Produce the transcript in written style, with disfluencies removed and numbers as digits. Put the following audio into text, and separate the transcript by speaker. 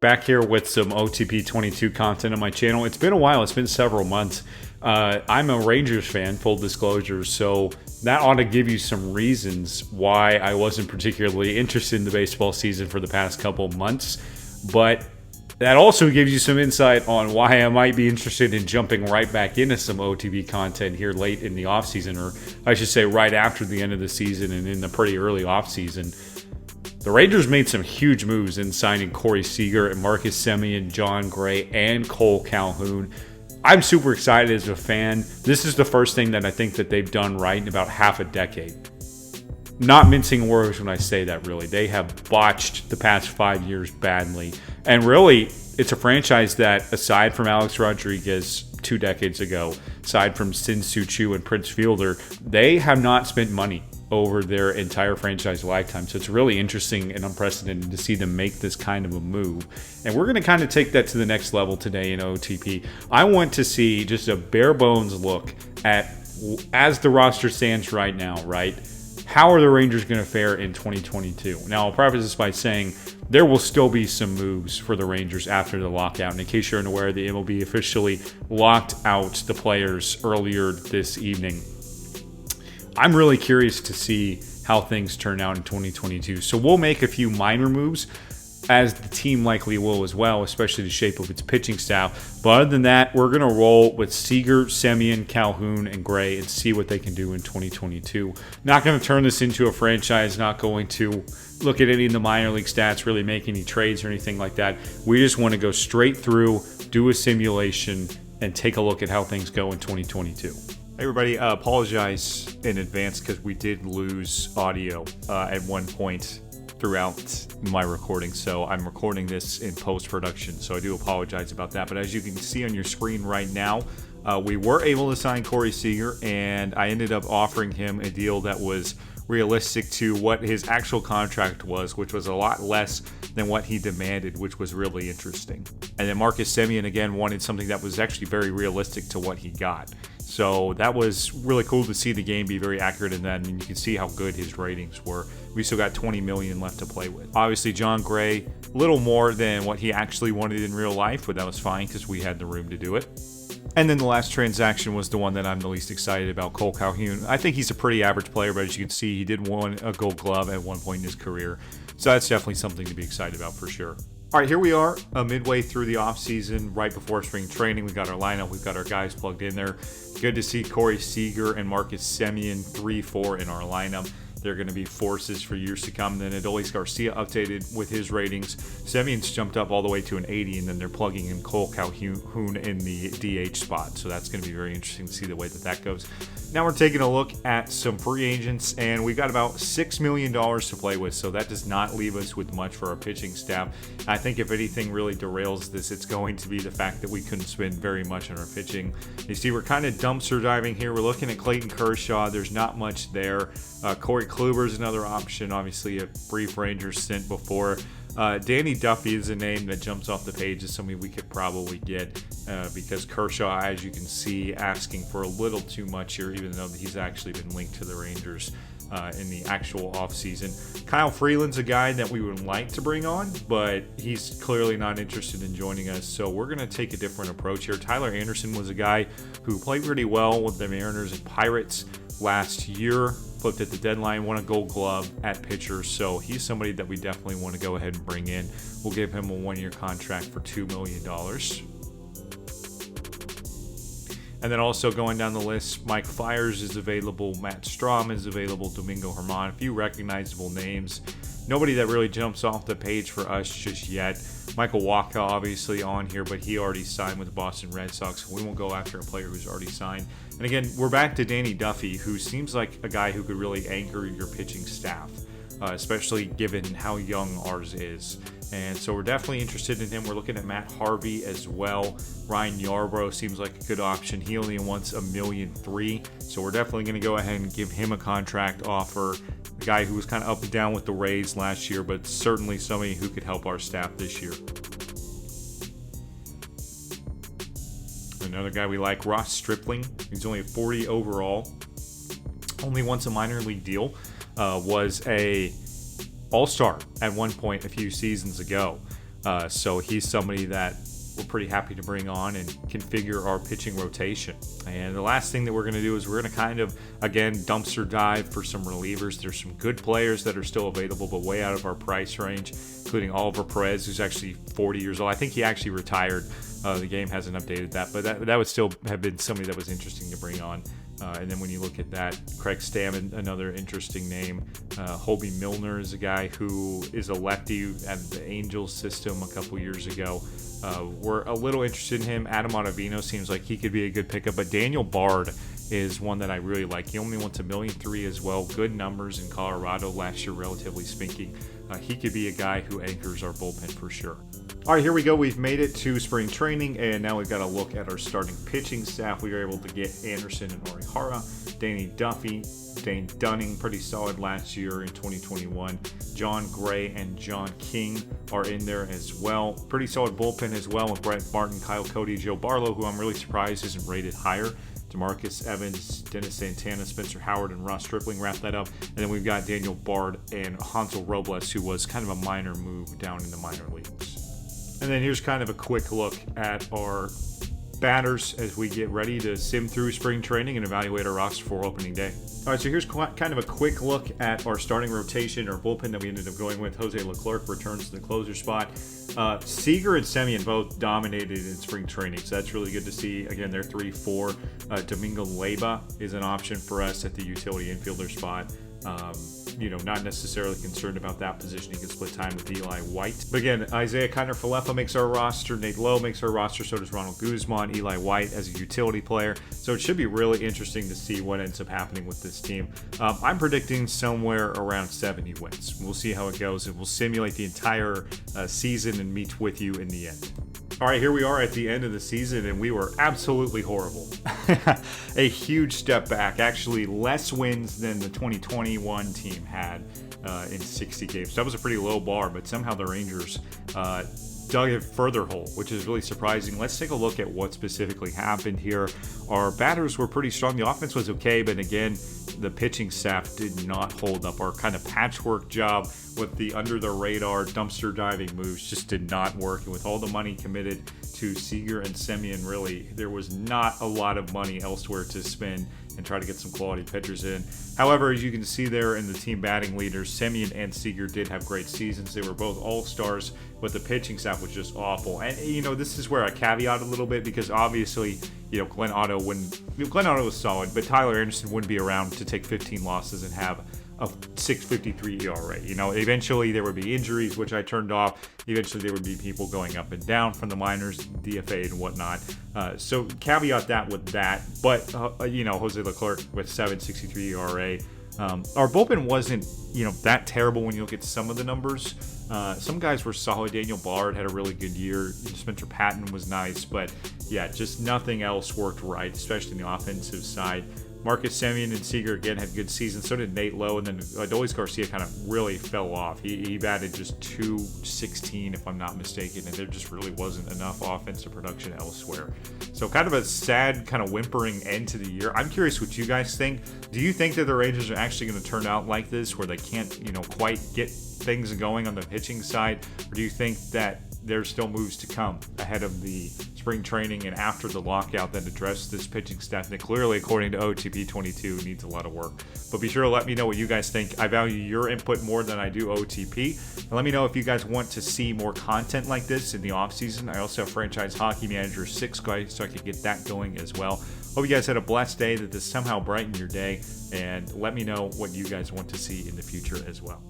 Speaker 1: back here with some OTP 22 content on my channel. It's been a while. It's been several months. I'm a Rangers fan, full disclosure, so that ought to give you some reasons why I wasn't particularly interested in the baseball season for the past couple months. But that also gives you some insight on why I might be interested in jumping right back into some OTP content here late in the offseason, or I should say right after the end of the season and in the pretty early offseason. The Rangers made some huge moves in signing Corey Seager and Marcus Semien, John Gray, and Cole Calhoun. I'm super excited as a fan. This is the first thing that I think that they've done right in about half a decade. Not mincing words when I say that, really. They have botched the past 5 years badly. And really, it's a franchise that, aside from Alex Rodriguez 2 decades ago, aside from Sin-Soo Choo and Prince Fielder, they have not spent money over their entire franchise lifetime. So it's really interesting and unprecedented to see them make this kind of a move. And we're going to kind of take that to the next level today in OTP. I want to see just a bare bones look at, as the roster stands right now, right? How are the Rangers going to fare in 2022? Now, I'll preface this by saying there will still be some moves for the Rangers after the lockout. And in case you're unaware, the MLB officially locked out the players earlier this evening. I'm really curious to see how things turn out in 2022. So we'll make a few minor moves, as the team likely will as well, especially the shape of its pitching staff. But other than that, we're going to roll with Seager, Semien, Calhoun, and Gray and see what they can do in 2022. Not going to turn this into a franchise, not going to look at any of the minor league stats, really make any trades or anything like that. We just want to go straight through, do a simulation, and take a look at how things go in 2022. Hey everybody, apologize in advance because we did lose audio at one point throughout my recording, so I'm recording this in post-production, so I do apologize about that. But as you can see on your screen right now, we were able to sign Corey Seager, and I ended up offering him a deal that was realistic to what his actual contract was, which was a lot less than what he demanded, which was really interesting. And then Marcus Semien, again, wanted something that was actually very realistic to what he got. So that was really cool to see the game be very accurate in that, and you can see how good his ratings were. We still got $20 million left to play with. Obviously, John Gray, a little more than what he actually wanted in real life, but that was fine because we had the room to do it. And then the last transaction was the one that I'm the least excited about, Cole Calhoun. I think he's a pretty average player, but as you can see, he did win a Gold Glove at one point in his career. So that's definitely something to be excited about for sure. All right, here we are midway through the offseason, right before spring training. We got our lineup. We've got our guys plugged in there. Good to see Corey Seager and Marcus Semien 3-4 in our lineup. They're going to be forces for years to come. Then Adolis Garcia updated with his ratings. Semien's jumped up all the way to an 80, and then they're plugging in Cole Calhoun in the DH spot. So that's going to be very interesting to see the way that goes. Now we're taking a look at some free agents, and we've got about $6 million to play with, so that does not leave us with much for our pitching staff. I think if anything really derails this, it's going to be the fact that we couldn't spend very much on our pitching. You see, we're kind of dumpster diving here. We're looking at Clayton Kershaw. There's not much there. Corey Kluber is another option, obviously a brief Rangers stint before. Danny Duffy is a name that jumps off the page as somebody we could probably get because Kershaw, as you can see, asking for a little too much here, even though he's actually been linked to the Rangers in the actual offseason. Kyle Freeland's a guy that we would like to bring on, but he's clearly not interested in joining us, so we're going to take a different approach here. Tyler Anderson was a guy who played pretty well with the Mariners and Pirates last year, flipped at the deadline, won a Gold Glove at pitcher, so he's somebody that we definitely want to go ahead and bring in. We'll give him a one-year contract for $2 million. And then also going down the list, Mike Fiers is available, Matt Strom is available, Domingo Germán, a few recognizable names. Nobody that really jumps off the page for us just yet. Michael Wacha obviously on here, but he already signed with the Boston Red Sox, so we won't go after a player who's already signed. And again, we're back to Danny Duffy, who seems like a guy who could really anchor your pitching staff, especially given how young ours is. And so we're definitely interested in him. We're looking at Matt Harvey as well. Ryan Yarbrough seems like a good option. He only wants $1.3 million, so we're definitely going to go ahead and give him a contract offer. A guy who was kind of up and down with the Rays last year, but certainly somebody who could help our staff this year. Another guy we like, Ross Stripling. He's only a 40 overall. Only wants a minor league deal. Was a all-star at one point a few seasons ago. So he's somebody that we're pretty happy to bring on and configure our pitching rotation. And the last thing that we're going to do is we're going to kind of, again, dumpster dive for some relievers. There's some good players that are still available, but way out of our price range, including Oliver Perez, who's actually 40 years old. I think he actually retired. The game hasn't updated that, but that would still have been somebody that was interesting to bring on. And then when you look at that, Craig Stammen, another interesting name. Hobie Milner is a guy who is a lefty at the Angels system a couple years ago. We're a little interested in him. Adam Ottavino seems like he could be a good pickup, but Daniel Bard is one that I really like. He only wants $1.3 million as well. Good numbers in Colorado last year, relatively speaking. He could be a guy who anchors our bullpen for sure. All right, here we go. We've made it to spring training, and now we've got to look at our starting pitching staff. We were able to get Anderson and Orihara, Danny Duffy, Dane Dunning, pretty solid last year in 2021. John Gray and John King are in there as well. Pretty solid bullpen as well with Brett Martin, Kyle Cody, Joe Barlow, who I'm really surprised isn't rated higher. DeMarcus Evans, Dennis Santana, Spencer Howard, and Ross Stripling wrap that up. And then we've got Daniel Bard and Hansel Robles, who was kind of a minor move down in the minor leagues. And then here's kind of a quick look at our batters as we get ready to sim through spring training and evaluate our roster for opening day. All right, so here's kind of a quick look at our starting rotation, or bullpen that we ended up going with. Jose Leclerc returns to the closer spot. Seager and Semien both dominated in spring training, so that's really good to see. Again, they're 3-4. Domingo Leyba is an option for us at the utility infielder spot. Not necessarily concerned about that position. He can split time with Eli White. But again, Isaiah Kiner-Falefa makes our roster. Nate Lowe makes our roster. So does Ronald Guzman, Eli White as a utility player. So it should be really interesting to see what ends up happening with this team. I'm predicting somewhere around 70 wins. We'll see how it goes. It will simulate the entire season and meet with you in the end. All right, here we are at the end of the season, and we were absolutely horrible. A huge step back, actually less wins than the 2021 team had in 60 games. That was a pretty low bar, but somehow the Rangers dug a further hole, which is really surprising. Let's take a look at what specifically happened here. Our batters were pretty strong. The offense was okay, but again, the pitching staff did not hold up. Our kind of patchwork job with the under-the-radar dumpster diving moves just did not work. And with all the money committed to Seager and Semien, really, there was not a lot of money elsewhere to spend and try to get some quality pitchers in. However, as you can see there in the team batting leaders, Semien and Seager did have great seasons. They were both all-stars, but the pitching staff was just awful. And, this is where I caveat a little bit, because obviously, Glenn Otto was solid, but Tyler Anderson wouldn't be around to take 15 losses and have a 6.53 ERA. Eventually there would be injuries, which I turned off. Eventually there would be people going up and down from the minors, DFA and whatnot. So caveat that with that. But Jose Leclerc with 7.63 ERA. Our bullpen wasn't that terrible when you look at some of the numbers. Some guys were solid. Daniel Bard had a really good year. Spencer Patton was nice, but yeah, just nothing else worked right, especially in the offensive side. Marcus Semien and Seager again had good seasons. So did Nate Lowe, and then Adolis Garcia kind of really fell off. He batted just 216, if I'm not mistaken, and there just really wasn't enough offensive production elsewhere. So kind of a sad, kind of whimpering end to the year. I'm curious what you guys think. Do you think that the Rangers are actually going to turn out like this, where they can't, quite get things going on the pitching side, or do you think that there's still moves to come ahead of the spring training and after the lockout that address this pitching staff that clearly, according to OOTP 22, needs a lot of work? But be sure to let me know what you guys think. I value your input more than I do OOTP. And let me know if you guys want to see more content like this in the offseason. I also have Franchise Hockey Manager 6 guys, so I can get that going as well. Hope you guys had a blessed day, that this somehow brightened your day, and let me know what you guys want to see in the future as well.